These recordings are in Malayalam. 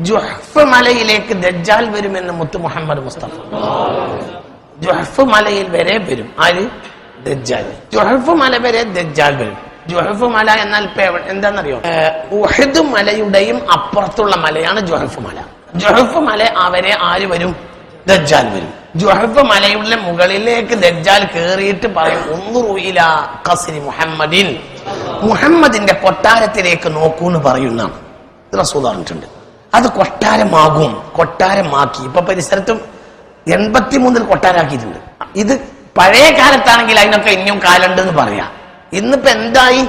ജുഹ്ഫ് മലയിലേക്ക് ദജ്ജാൽ വരുമെന്ന് മുത്ത് മുഹമ്മദ് മുസ്തഫ. ജുഹ്ഫ് മലയിൽ വരെ വരും ആര്? ദജ്ജാൽ. ജുഹ്ഫ് മല വരെ ദജ്ജാൽ വരും. ജുഹ്ഫ് മല എന്നാൽ എന്താണെന്നറിയോ? ഉഹദ് മലയുടെയും അപ്പുറത്തുള്ള മലയാണ് ജുഹ്ഫ് മല. ജുഹ്ഫ് മല അവരെ ആര് വരും? ദജ്ജാൽ വരും. ജുഹ്ഫ് മലയുടെ മുകളിലേക്ക് ദജ്ജാൽ കേറിയിട്ട് പറയും, ഉൻദുറു ഇലാ ഖസ്രി മുഹമ്മദിൻ, മുഹമ്മദിന്റെ കൊട്ടാരത്തിലേക്ക് നോക്കൂന്ന് പറയുന്നതാണ്. റസൂൽ പറഞ്ഞിട്ടുണ്ട്. അത് കൊട്ടാരമാകും, കൊട്ടാരമാക്കി. ഇപ്പൊ പരിസരത്തും 83 കൊട്ടാരാക്കിയിട്ടുണ്ട്. ഇത് പഴയ കാലത്താണെങ്കിൽ അതിനൊക്കെ ഇനിയും കാലുണ്ടെന്ന് പറയാം. ഇന്നിപ്പോ എന്തായി?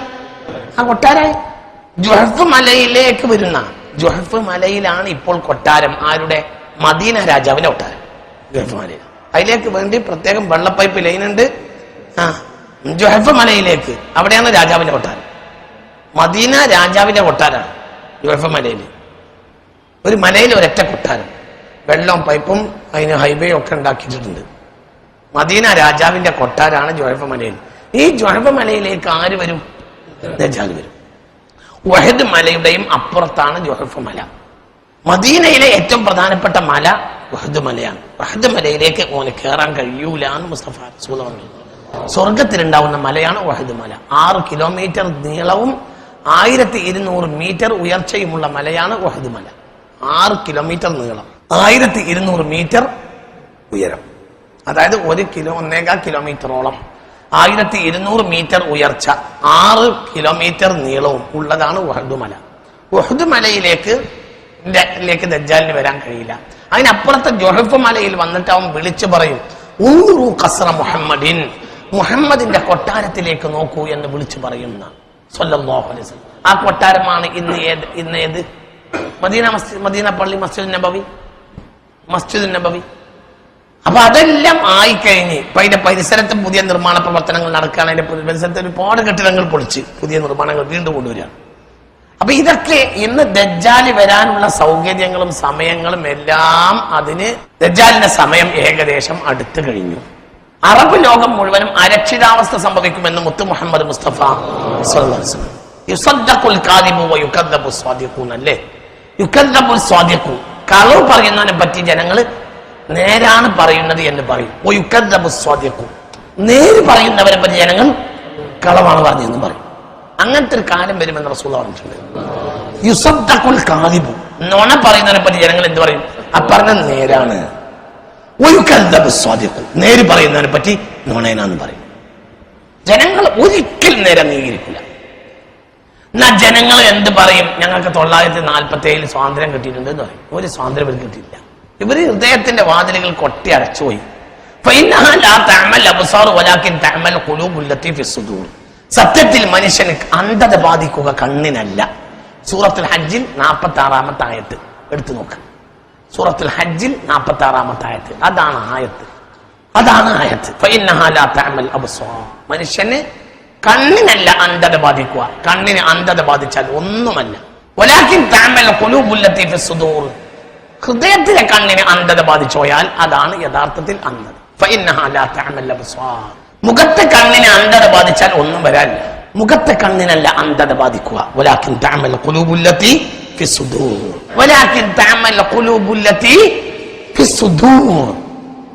ആ കൊട്ടാരായി. ജുഹ്ഫ് മലയിലേക്ക് വരുന്ന, ജുഹ്ഫ് മലയിലാണ് ഇപ്പോൾ കൊട്ടാരം. ആരുടെ? മദീന രാജാവിന്റെ കൊട്ടാരം ജുഹ്ഫ് മലയിൽ. അതിലേക്ക് വേണ്ടി പ്രത്യേകം വെള്ളപ്പൈപ്പ് ലൈനുണ്ട്. ജുഹ്ഫ് മലയിലേക്ക്, അവിടെയാണ് രാജാവിന്റെ കൊട്ടാരം. മദീന രാജാവിന്റെ കൊട്ടാരാണ് ജുഹ്ഫ് മലയിൽ. ഒരു മലയിൽ ഒരൊറ്റ കൊട്ടാരം, വെള്ളവും പൈപ്പും അതിന് ഹൈവേ ഒക്കെ ഉണ്ടാക്കിയിട്ടുണ്ട്. മദീന രാജാവിന്റെ കൊട്ടാരാണ് ജുഹ്ഫ് മലയിൽ. ഈ ജുഹ്ഫ് മലയിലേക്ക് ആര് വരും? ദജ്ജാൽ വരും. ഉഹദ് മലയുടെയും അപ്പുറത്താണ് ജുഹ്ഫ് മല. മദീനയിലെ ഏറ്റവും പ്രധാനപ്പെട്ട മല ഉഹദ് മലയാണ്. ഉഹദ് മലയിലേക്ക് ഓന് കയറാൻ കഴിയൂല എന്ന് മുസ്തഫ റസൂൽ പറഞ്ഞു. സ്വർഗത്തിലുണ്ടാവുന്ന മലയാണ് ഉഹദ് മല. 6 കിലോമീറ്റർ നീളവും 1200 മീറ്റർ ഉയർച്ചയുമുള്ള മലയാണ് ഉഹദ് മല. 6 കിലോമീറ്റർ നീളം, 1200 മീറ്റർ ഉയരം, അതായത് 1.5 കിലോമീറ്ററോളം, 1200 മീറ്റർ ഉയർച്ച, 6 കിലോമീറ്റർ നീളവും ഉള്ളതാണ് ഉഹദ് മല. ഉഹദ് മലയിലേക്ക് ദജ്ജാലിന് വരാൻ കഴിയില്ല. അതിനപ്പുറത്തെ ജുഹ്ഫ് മലയിൽ വന്നിട്ട് അവൻ വിളിച്ചു പറയും, ഉൻദുറു ഖസ്റ മുഹമ്മദിൻ, മുഹമ്മദിന്റെ കൊട്ടാരത്തിലേക്ക് നോക്കൂ എന്ന് വിളിച്ചു പറയുന്ന സ്വല്ലല്ലാഹു അലൈഹി വസല്ലം. ആ കൊട്ടാരമാണ് ഇന്ന് ഏത്? മദീന പള്ളി, മസ്ജിദ് നബവി. അപ്പൊ അതെല്ലാം ആയിക്കഴിഞ്ഞ് ഇപ്പൊ അതിന്റെ പരിസരത്ത് പുതിയ നിർമ്മാണ പ്രവർത്തനങ്ങൾ നടക്കുകയാണ്. അതിന്റെ പരിസരത്ത് ഒരുപാട് കെട്ടിടങ്ങൾ പൊളിച്ച് പുതിയ നിർമ്മാണങ്ങൾ വീണ്ടും കൊണ്ടുവരികയാണ്. അപ്പൊ ഇതൊക്കെ ഇന്ന് ദജ്ജാല് വരാനുള്ള സൗകര്യങ്ങളും സമയങ്ങളും എല്ലാം, അതിന് ദജ്ജാലിന്റെ സമയം ഏകദേശം അടുത്തു കഴിഞ്ഞു. അറബ് ലോകം മുഴുവനും അരക്ഷിതാവസ്ഥ സംഭവിക്കുമെന്ന് മുത്ത് മുഹമ്മദ് മുസ്തഫ സ്വല്ലല്ലാഹു അലൈഹി വസല്ലം. യുസദ്ദഖുൽ കാദിബു വയുകദ്ദബു സ്വാദിഖൂൻ. അല്ലേ? യുകദ്ദബുൽ സ്വാദിഖു, കളവ് പറയുന്നതിനെ പറ്റി ജനങ്ങൾ നേരാണ് പറയുന്നത് എന്ന് പറയും. വയുകദ്ദബു സ്വാദിഖു, നേര് പറയുന്നവരെ പറ്റി ജനങ്ങൾ കളവാണ് പറഞ്ഞതെന്ന് പറയും. അങ്ങനത്തെ ഒരു കാലം വരുമെന്ന് റസൂൽ പറഞ്ഞിട്ടുണ്ട്. യുസദ്ദഖുൽ കാദിബു, നുണ പറയുന്നതിനെ പറ്റി ജനങ്ങൾ എന്ത് പറയും? അപ്പറഞ്ഞ നേരാണ്. വയുകദ്ദബു സ്വാദിഖു, നേര് പറയുന്നതിനെ പറ്റി നുണേനാന്ന് പറയും. ജനങ്ങൾ ഒരിക്കലും നേരെ അംഗീകരിക്കില്ല. എന്നാ ജനങ്ങൾ എന്ത് പറയും? ഞങ്ങൾക്ക് 947 സ്വാതന്ത്ര്യം കിട്ടിയിട്ടുണ്ട് എന്ന് പറയും. ഒരു സ്വാതന്ത്ര്യം ഇവർ കിട്ടിയില്ല. ഇവര് ഹൃദയത്തിന്റെ വാതിലുകൾ കൊട്ടി അടച്ചുപോയി. സത്യത്തിൽ മനുഷ്യന് അന്ധത ബാധിക്കുക കണ്ണിനല്ല. സൂറത്തുൽ ഹജ്ജിൽ 46-ാമത്തെ ആയത്ത് എടുത്തു നോക്കാം. സൂറത്തുൽ ഹജ്ജിൽ 46-ാമത്തെ ആയത്ത്, അതാണ് ആയത്ത്. മനുഷ്യന് കണ്ണിനല്ല അന്ധത ബാധിക്കുക. കണ്ണിന് അന്ധത ബാധിച്ചാൽ ഒന്നുമല്ല. ഹൃദയത്തിലെ കണ്ണിന് അന്ധത ബാധിച്ചോയാൽ അതാണ് യഥാർത്ഥത്തിൽ അന്ധത. മുഖത്തെ കണ്ണിന് അന്ധത ബാധിച്ചാൽ ഒന്നും വരാനില്ല. മുഖത്തെ കണ്ണിനല്ല അന്ധത ബാധിക്കുക.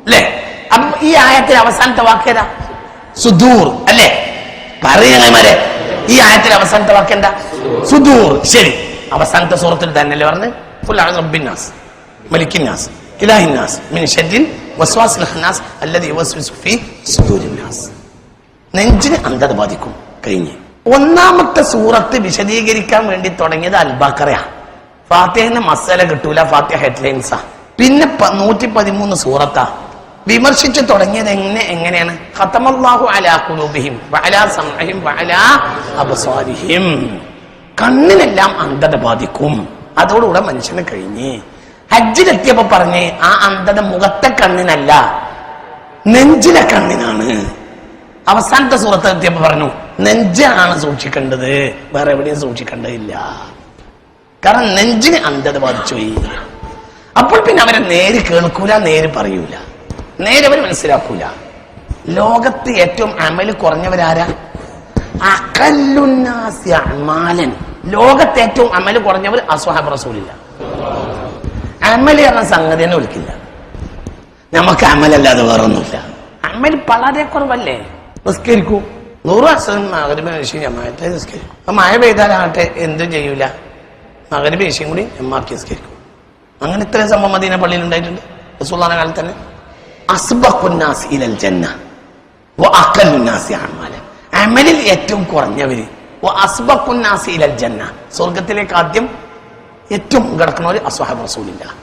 അല്ലേ? ഈ ആയത്തിൽ അവസാനത്തെ വാക്കേതാ? സുദൂർ. അല്ലേ? പറയുന്നവരെ ഈ ആയത്തിൽ അവസാനത്തെ വാക്കെന്താ? സുദൂർ. ശരി, അവസാനത്തെ സൂറത്തിൽ തന്നെയല്ലേ പറഞ്ഞ് ഖുൽ അഊദു ബിന്നാസ് മലിക്കിന്നാസ് ഇലാഹിന്നാസ് മിൻ ശർരിൽ വസ്വാസിൽ ഖന്നാസ് അല്ലദീ യുവസ്വിസു ഫീ സുദൂരിന്നാസ്. നെഞ്ചിന് അന്ധത ബാധിക്കും. കഴിഞ്ഞ് ഒന്നാമത്തെ സൂറത്ത് വിശദീകരിക്കാൻ വേണ്ടി തുടങ്ങിയത് അൽ ബഖറ. ഫാത്തിഹയുടെ മസല കിട്ടൂല, ഫാത്തിഹ ഹെഡ്ലൈൻസാ. പിന്നെ 113 സൂറത്താ. വിമർശിച്ചു തുടങ്ങിയത് എങ്ങനെയാണ്? ഖതമല്ലാഹു അലാ ഖുലൂബിഹിം വഅലാ സമഇഹിം വഅലാ അബ്സാരിഹിം. കണ്ണിനെല്ലാം അന്ധത ബാധിക്കും. അതോടുകൂടെ മനുഷ്യന് കഴിഞ്ഞ്. ഹജ്ജിലെത്തിയപ്പോ പറഞ്ഞ് ആ അന്ധത മുഖത്തെ കണ്ണിനല്ല, നെഞ്ചിലെ കണ്ണിനാണ്. അവസാനത്തെ സൂറത്ത് എത്തിയപ്പോ പറഞ്ഞു നെഞ്ചാണ് സൂക്ഷിക്കേണ്ടത്, വേറെ എവിടെയും സൂക്ഷിക്കേണ്ടതില്ല. കാരണം നെഞ്ചിന് അന്ധത ബാധിച്ചുപോയി. അപ്പോൾ പിന്നെ അവരെ നേര് കേൾക്കൂല, നേര് പറയൂല, നേരെ അവർ മനസ്സിലാക്കൂല. ലോകത്ത് ഏറ്റവും അമല് കുറഞ്ഞവരാരാ? അഖല്ലുന്നാസി അഅ്മാലൻ. ലോകത്തെ ഏറ്റവും അമല് കുറഞ്ഞവർ അസ്ഹാബ് റസൂലില്ല. അമല് എന്ന സംഗതിനെ വിളിക്കില്ല. നമുക്ക് അമലല്ലാതെ വേറൊന്നുമില്ല. അമൽ വളരെ കുറവല്ലേ. നിസ്കരിക്കൂ 100% മഗ്‌രിബ് ഇശാ ജമാഅത്തെ നിസ്കരിക്കും. അപ്പൊ മഴ പെയ്താലാകട്ടെ എന്തും ചെയ്യൂല, മഗ്‌രിബ് ഇശായും കൂടി ജമാഅത്ത് നിസ്കരിക്കും. അങ്ങനെ ഇത്രയും സംഭവം മദീന പള്ളിയിൽ ഉണ്ടായിട്ടുണ്ട് റസൂലുള്ളാഹിന്റെ കാലത്ത് തന്നെ. അസ്ബഖുന്നാസ് ഇലൽ ജന്ന വഅഖല്ലുന്നാസ് അമല, അമലിൽ ഏറ്റവും കുറഞ്ഞവര് അസ്ബഖുന്നാസ് ഇലൽ ജന്ന, സ്വർഗത്തിലേക്ക് ആദ്യം ഏറ്റവും കിടക്കുന്നവര് അസ്ഹാബ് റസൂലില്ലാഹ്.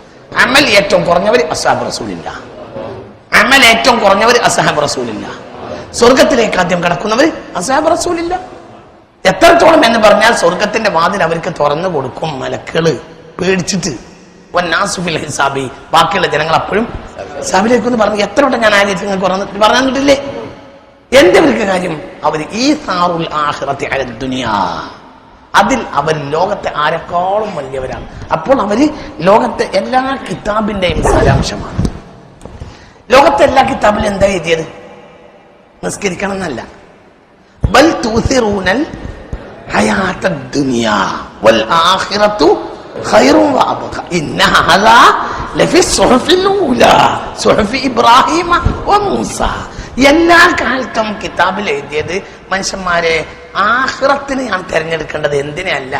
അമൽ ഏറ്റവും കുറഞ്ഞവര് അസ്ഹാബ് റസൂലില്ലാഹ്. അമൽ ഏറ്റവും കുറഞ്ഞവര് അസ്ഹാബ് റസൂലില്ലാഹ്. സ്വർഗത്തിലേക്ക് ആദ്യം കിടക്കുന്നവർ അസ്ഹാബ് റസൂലില്ലാഹ്. എത്രത്തോളം എന്ന് പറഞ്ഞാൽ സ്വർഗത്തിന്റെ വാതിൽ അവർക്ക് തുറന്നു കൊടുക്കും മലക്കുകള് പേടിച്ചിട്ട്. വന്നാസുഫിൽ ഹിസാബി, ബാക്കിയുള്ള ജനങ്ങൾ അപ്പോഴും ഹിസാബിലേക്കൊന്ന് പറഞ്ഞു. എത്ര വട്ടം ഞാൻ ആര്യത്തിൽ നിങ്ങൾക്ക് പറഞ്ഞു തന്നിട്ടില്ലേ? എന്തവർക്ക് കാര്യം? അവർ ഈ സാറുൽ ആഖിറത്തി അല ദുനിയാ, അതിൽ അവർ ലോകത്തെ ആരെക്കാളും വലിയവരാണ്. അപ്പോൾ അവര് ലോകത്തെ എല്ലാ കിതാബിന്റെയും സാരാംശമാണ്. ലോകത്തെ എല്ലാ കിതാബിലും എന്താ എഴുതിയത്? നിസ്കരിക്കണം എന്നല്ല. ബൽ തൂസിറൂനൽ ഹയാത്തദ് ദുനിയാ വൽ ആഖിറതു ഖൈറുൻ വഅബ്ഖ ഇന്ന ഹദാ ലഫി സുഹഫിൽ ഊലാ സുഹഫി ഇബ്രാഹിമ വമൂസ. എല്ലാ കാലത്തും കിതാബിൽ എഴുതിയത് മനുഷ്യന്മാരെ ആഖിറത്തിനെ ഞാൻ തിരഞ്ഞെടുക്കേണ്ടത് എന്തിനല്ല,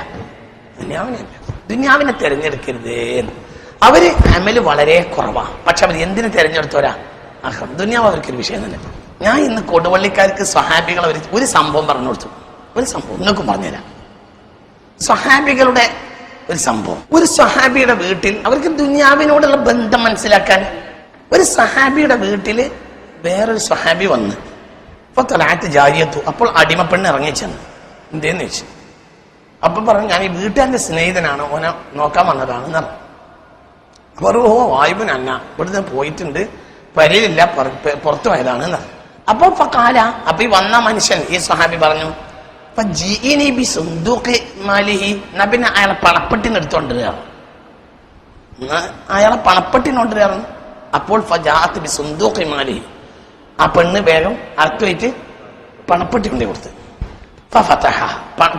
ദുനിയാവിനല്ല. ദുനിയാവിനെ തിരഞ്ഞെടുക്കരുത്. അവര് അമല് വളരെ കുറവാണ്. പക്ഷെ അവർ എന്തിനു തിരഞ്ഞെടുത്തോരാ? ആഖിറത്ത്. ദുനിയാവ് അവർക്കൊരു വിഷയം തന്നെ. ഞാൻ ഇന്ന് കൊടുവള്ളിക്കാർക്ക് സ്വഹാബികൾ ഒരു സംഭവം പറഞ്ഞു കൊടുത്തു. ഒരു സംഭവം നിങ്ങൾക്കും പറഞ്ഞുതരാം. സ്വഹാബികളുടെ ഒരു സംഭവം. ഒരു സ്വഹാബിയുടെ വീട്ടിൽ അവർക്ക് ദുനിയാവിനോടുള്ള ബന്ധം മനസ്സിലാക്കാൻ ഒരു സ്വഹാബിയുടെ വീട്ടില് വേറൊരു സ്വഹാബി വന്ന് അപ്പൊ തലാത്ത് ജാരിയത്തു. അപ്പോൾ അടിമപ്പെണ്ണ് ഇറങ്ങിച്ചെന്ന് എന്തേന്ന് ചോദിച്ചു. അപ്പൊ പറഞ്ഞു ഞാൻ ഈ വീട്ടുകാരന്റെ സ്നേഹിതനാണ്, ഓനെ നോക്കാൻ വന്നതാണെന്ന് പറഞ്ഞു. അപ്പൊ ഓ വായുവിനല്ല, ഇവിടുന്ന് പോയിട്ടുണ്ട്, പരിയിലില്ല, പുറത്തു പോയതാണ് എന്ന് പറഞ്ഞു. അപ്പൊ കാല അപ്പൊ ഈ വന്ന മനുഷ്യൻ ഈ സ്വഹാബി പറഞ്ഞു പിന്നെ അയാളെ പണപ്പെട്ടിന്ന് എടുത്തോണ്ടിരുകയാണ്. അയാളെ പണപ്പെട്ടിനോണ്ടിരുന്നു. അപ്പോൾ ഫജാഅത്ത് ബി സുന്ദൂഖി മാലിഹി, ആ പെണ്ണ് വേഗം അർത്ഥമായിട്ട് പണപ്പെട്ടി കൊണ്ടേ കൊടുത്ത്.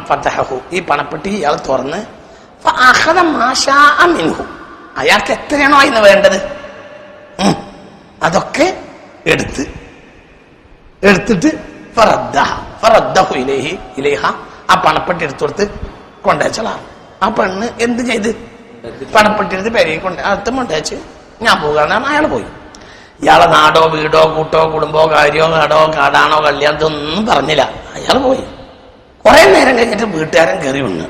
ഫതഹഹു, ഈ പണപ്പെട്ടി ഇയാൾ തുറന്ന് ഫഅഖദ മാ ശാഅ മിൻഹു, അയാൾക്ക് എത്രയാണോ ഇന്ന് വേണ്ടത് അതൊക്കെ എടുത്തിട്ട് ഫറദ്ദഹു ഇലൈഹ, ആ പണപ്പെട്ടി എടുത്തു കൊടുത്ത് കൊണ്ടുവച്ചളാ. ആ പെണ്ണ് എന്ത് ചെയ്ത് പണപ്പെട്ടി എടുത്ത് പെരയെ കൊണ്ട് അടുത്ത് കൊണ്ടുവച്ച് ഞാൻ പോകാനാണ് അയാൾ പോയി. ഇയാളെ നാടോ വീടോ കൂട്ടോ കുടുംബോ കാര്യോ കടോ കാടാണോ കല്യാണത്തൊന്നും പറഞ്ഞില്ല, അയാൾ പോയി. കുറെ നേരം കഴിഞ്ഞിട്ട് വീട്ടുകാരൻ കയറി വന്നു.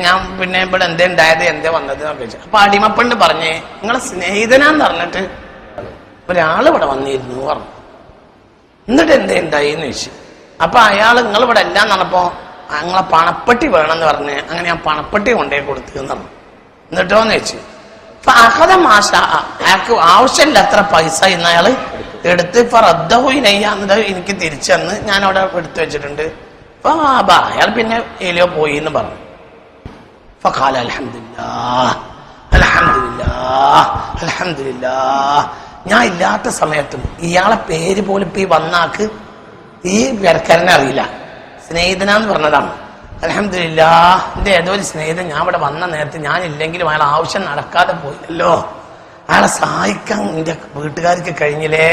ഞാൻ പിന്നെ ഇവിടെ എന്തേ ഉണ്ടായത്, എന്തേ വന്നത് എന്നൊക്കെ ചോദിച്ചു. അപ്പൊ അടിമപ്പെണ്ണ് പറഞ്ഞേ നിങ്ങളെ സ്നേഹിതനാന്ന് പറഞ്ഞിട്ട് ഒരാൾ ഇവിടെ വന്നിരുന്നു പറഞ്ഞു. എന്നിട്ട് എന്തേ ഉണ്ടായി എന്ന് ചോദിച്ചു. അപ്പൊ അയാൾ നിങ്ങൾ ഇവിടെ എല്ലാം നടപ്പോ നിങ്ങളെ പണപ്പെട്ടി വേണമെന്ന് പറഞ്ഞ് അങ്ങനെ ഞാൻ പണപ്പെട്ടി കൊണ്ടേ കൊടുത്തു എന്ന് പറഞ്ഞു. എന്നിട്ടോന്ന് ചോദിച്ചു. മാഷ, അയാൾക്ക് ആവശ്യമില്ല അത്ര പൈസ ഇന്ന് അയാള് എടുത്ത് എന്നിട്ട് എനിക്ക് തിരിച്ചു തന്ന് ഞാൻ അവിടെ എടുത്തു വെച്ചിട്ടുണ്ട്. അയാൾ പിന്നെ ഏലിയോ പോയി എന്ന് പറഞ്ഞു. ഫഖാല അൽഹംദുലില്ലാഹ് അൽഹംദുലില്ലാഹ് അൽഹംദുലില്ലാഹ്. ഞാൻ ഇല്ലാത്ത സമയത്തും ഇയാളെ പേര് പോലും ഇപ്പൊ ഈ വന്നാക്ക് ഈ പേരക്കാരനെ അറിയില്ല, സ്നേഹിതനാന്ന് പറഞ്ഞതാണ്. അൽഹംദുലില്ലാഹ്, എന്റെ ഏതോ ഒരു സ്നേഹിതൻ ഞാൻ ഇവിടെ വന്ന നേരത്തെ ഞാനില്ലെങ്കിലും അയാൾ ആവശ്യം നടക്കാതെ പോയില്ലല്ലോ, അയാളെ സഹായിക്കാൻ എന്റെ വീട്ടുകാർക്ക് കഴിഞ്ഞില്ലേ.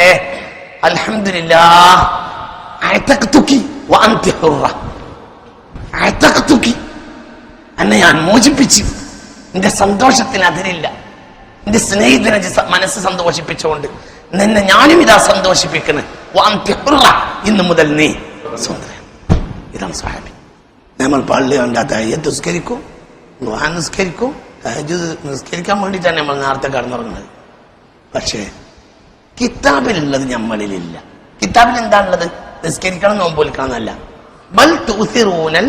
അൽഹംദുലില്ലാഹ്, എന്നെ ഞാൻ മോചിപ്പിച്ചു. എന്റെ സന്തോഷത്തിന് അതിരില്ല. എന്റെ സ്നേഹിതനെ മനസ്സ് സന്തോഷിപ്പിച്ചുകൊണ്ട് നിന്നെ ഞാനും ഇതാ സന്തോഷിപ്പിക്കുന്നത്. ഇന്ന് മുതൽ നീ സുന്ദരൻ. ഇതാണ് സ്വഹാബി. നമ്മൾ പള്ളി കണ്ടാത്ത നിസ്കരിക്കും, നിസ്കരിക്കും, നിസ്കരിക്കാൻ വേണ്ടിയിട്ടാണ് നമ്മൾ നേരത്തെ കടന്നുറങ്ങുന്നത്. പക്ഷേ കിതാബിലുള്ളത് നമ്മളിലില്ല. കിതാബിൽ എന്താണുള്ളത്? നിസ്കരിക്കണം, നോമ്പ് വിളിക്കണം എന്നല്ല. ബൽ തുസിറൂനൽ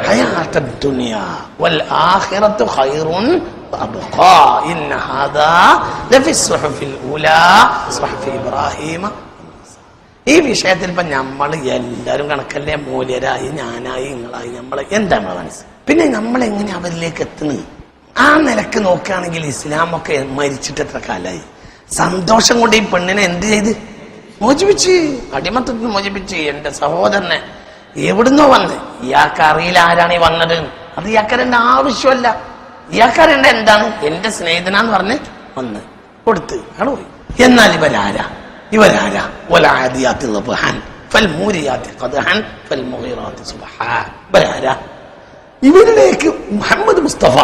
ഹയാത്തദ് ദുനിയാ വൽ ആഖിറതു ഖൈറുൻ വഅബ്ഖാ ഇന്ന ഹാദാ ലഫി സുഹഫിൽ ഊലാ സുഹഫി ഇബ്രാഹിമ. ഈ വിഷയത്തിൽ ഇപ്പൊ നമ്മൾ എല്ലാവരും കണക്കല്ലേ, മൂല്യരായി, ഞാനായി, നിങ്ങളായി, നമ്മളെ എന്താ നമ്മളെ മനസ്സ്. പിന്നെ നമ്മളെങ്ങനെ അവരിലേക്ക് എത്തുന്നത്? ആ നിലക്ക് നോക്കുകയാണെങ്കിൽ ഇസ്ലാമൊക്കെ മരിച്ചിട്ട് എത്ര കാലമായി. സന്തോഷം കൊണ്ട് ഈ പെണ്ണിനെ എന്ത് ചെയ്ത് മോചിപ്പിച്ച്, അടിമത്തത്തിന് മോചിപ്പിച്ച്. എന്റെ സഹോദരനെ എവിടുന്നോ വന്ന്, ഇയാൾക്ക് അറിയില്ല ആരാണ് ഈ വന്നത്. അത് ഇയാൾക്കറിന്റെ ആവശ്യമല്ല. ഇയാൾക്കറിയണ്ട എന്താണ് എന്റെ സ്നേഹിതനാന്ന് പറഞ്ഞ് വന്ന് കൊടുത്ത് ആണ് പോയി. എന്നാൽ ഇവരാരാ വലാദിയാത്തി ളബ്ഹാൻ ഫൽമൂരിയാത്തി ഖദ്ഹാൻ ഫൽമുഗീറാത്തി സുബ്ഹാ. ഇവരാരാ? ഇവരിലേക്ക് മുഹമ്മദ് മുസ്തഫ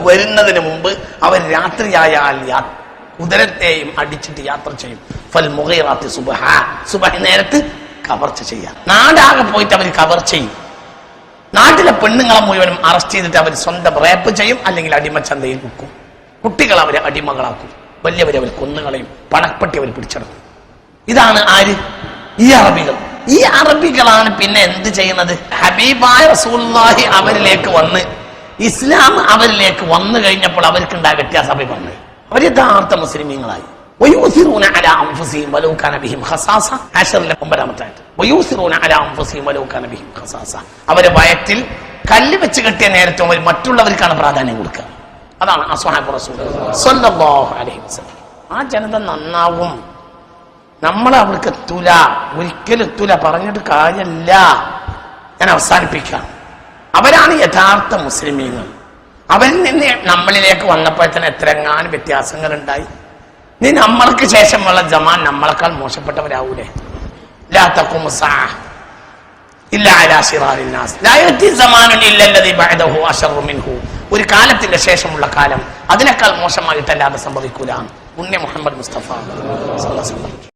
വരുന്നതിന് മുമ്പ് അവർ രാത്രിയായാൽ കുതിരത്തെയും അടിച്ചിട്ട് യാത്ര ചെയ്യും. ഫൽമുഗീറാത്തി സുബ്ഹാ, സുബ്ഹി നേരത്ത് കവർച്ച ചെയ്യാം. നാടാകെ പോയിട്ട് അവർ കവർ ചെയ്യും. നാട്ടിലെ പെണ്ണുങ്ങളെ മുഴുവനും അറസ്റ്റ് ചെയ്തിട്ട് അവർ സ്വന്തം റേപ്പ് ചെയ്യും, അല്ലെങ്കിൽ അടിമച്ചന്തയിൽ വിൽക്കും. കുട്ടികൾ അവരെ അടിമകളാക്കും, വലിയവരെ അവർ കൊന്നുകളയും, പണപ്പെട്ടി അവർ പിടിച്ചെടുക്കും. ഇതാണ് ആര്? ഈ അറബികൾ. ഈ അറബികളാണ് പിന്നെ എന്ത് ചെയ്യുന്നത്? ഹബീബായ റസൂലുള്ളാഹി അവരിലേക്ക് വന്ന് ഇസ്ലാം അവരിലേക്ക് വന്നു കഴിഞ്ഞപ്പോൾ അവർക്കുണ്ടായ വ്യത്യാസം ഹബീബ് പറഞ്ഞു. അവർ യഥാർത്ഥ മുസ്ലിമീങ്ങളായി. ويؤثرون على انفسهم ولو كان بهم خصاصه. ഹശറിലെ 9-ാമത്തെ ആയത്ത്. ويؤثرون على انفسهم ولو كان بهم خصاصه. അവരെ വയറ്റിൽ കല്ല് വെച്ച് കെട്ടിയ നേരത്തെ അവർ മറ്റുള്ളവർക്കാണ് പ്രാധാന്യം കൊടുക്കുക. അതാണ് അസ്ഹാബു റസൂൽ സ്വല്ലല്ലാഹു അലൈഹി വസല്ലം. ആ ജനത നന്നാവും. നമ്മൾ അവർക്ക് എത്തൂല, ഒരിക്കലും എത്തൂല, പറഞ്ഞിട്ട് കാര്യമില്ല. ഞാൻ അവസാനിപ്പിക്കാം. അവരാണ് യഥാർത്ഥ മുസ്ലിമീങ്ങൾ. അവരിൽ നിന്ന് നമ്മളിലേക്ക് വന്നപ്പോഴത്തേന് എത്രങ്ങാനും വ്യത്യാസങ്ങൾ ഉണ്ടായി. നീ നമ്മൾക്ക് ശേഷമുള്ള ജമാൻ നമ്മളെക്കാൾ മോശപ്പെട്ടവരാവൂലേ? ലാ തഖൂമു സഅ ഇല്ലാ അലാ ശിറാരിൻ നാസ് ലാ യഅതി സമാനുൻ ഇല്ലാ അല്ലദീ ബഅദഹു അശറു മിൻഹു. ഒരു കാലത്തിന്റെ ശേഷമുള്ള കാലം അതിനേക്കാൾ മോശമായിട്ടല്ലാതെ സംഭവിക്കൂല. മുഹമ്മദ് മുസ്തഫ സ്വല്ലല്ലാഹു അലൈഹി വസല്ലം